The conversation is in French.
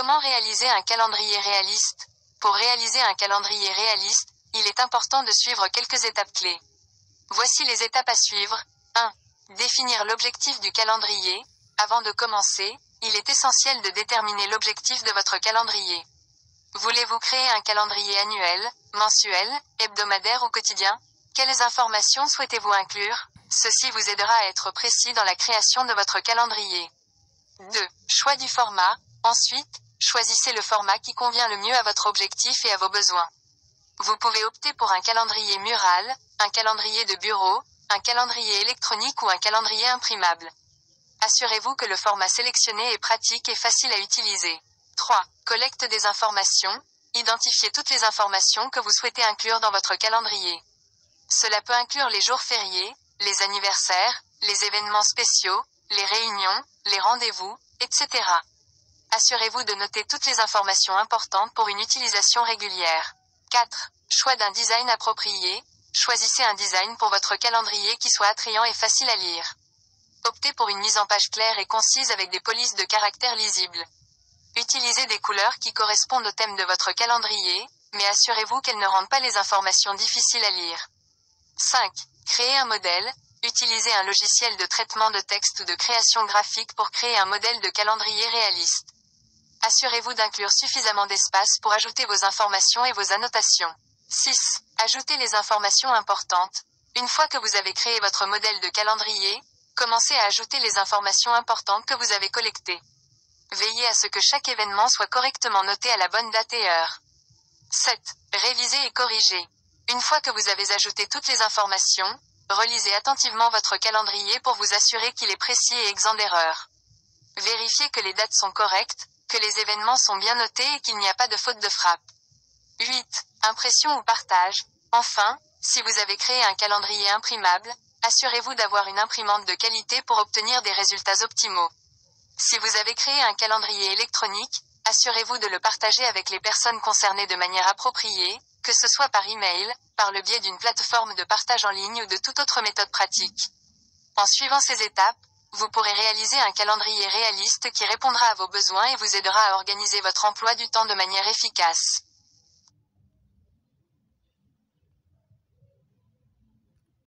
Comment réaliser un calendrier réaliste? Pour réaliser un calendrier réaliste, il est important de suivre quelques étapes clés. Voici les étapes à suivre. 1. Définir l'objectif du calendrier. Avant de commencer, il est essentiel de déterminer l'objectif de votre calendrier. Voulez-vous créer un calendrier annuel, mensuel, hebdomadaire ou quotidien? Quelles informations souhaitez-vous inclure? Ceci vous aidera à être précis dans la création de votre calendrier. 2. Choix du format. Ensuite, choisissez le format qui convient le mieux à votre objectif et à vos besoins. Vous pouvez opter pour un calendrier mural, un calendrier de bureau, un calendrier électronique ou un calendrier imprimable. Assurez-vous que le format sélectionné est pratique et facile à utiliser. 3. Collecte des informations. Identifiez toutes les informations que vous souhaitez inclure dans votre calendrier. Cela peut inclure les jours fériés, les anniversaires, les événements spéciaux, les réunions, les rendez-vous, etc. Assurez-vous de noter toutes les informations importantes pour une utilisation régulière. 4. Choix d'un design approprié. Choisissez un design pour votre calendrier qui soit attrayant et facile à lire. Optez pour une mise en page claire et concise avec des polices de caractères lisibles. Utilisez des couleurs qui correspondent au thème de votre calendrier, mais assurez-vous qu'elles ne rendent pas les informations difficiles à lire. 5. Créer un modèle. Utilisez un logiciel de traitement de texte ou de création graphique pour créer un modèle de calendrier réaliste. Assurez-vous d'inclure suffisamment d'espace pour ajouter vos informations et vos annotations. 6. Ajoutez les informations importantes. Une fois que vous avez créé votre modèle de calendrier, commencez à ajouter les informations importantes que vous avez collectées. Veillez à ce que chaque événement soit correctement noté à la bonne date et heure. 7. Réviser et corriger. Une fois que vous avez ajouté toutes les informations, relisez attentivement votre calendrier pour vous assurer qu'il est précis et exempt d'erreurs. Vérifiez que les dates sont correctes, que les événements sont bien notés et qu'il n'y a pas de faute de frappe. 8. Impression ou partage. Enfin, si vous avez créé un calendrier imprimable, assurez-vous d'avoir une imprimante de qualité pour obtenir des résultats optimaux. Si vous avez créé un calendrier électronique, assurez-vous de le partager avec les personnes concernées de manière appropriée, que ce soit par email, par le biais d'une plateforme de partage en ligne ou de toute autre méthode pratique. En suivant ces étapes, vous pourrez réaliser un calendrier réaliste qui répondra à vos besoins et vous aidera à organiser votre emploi du temps de manière efficace.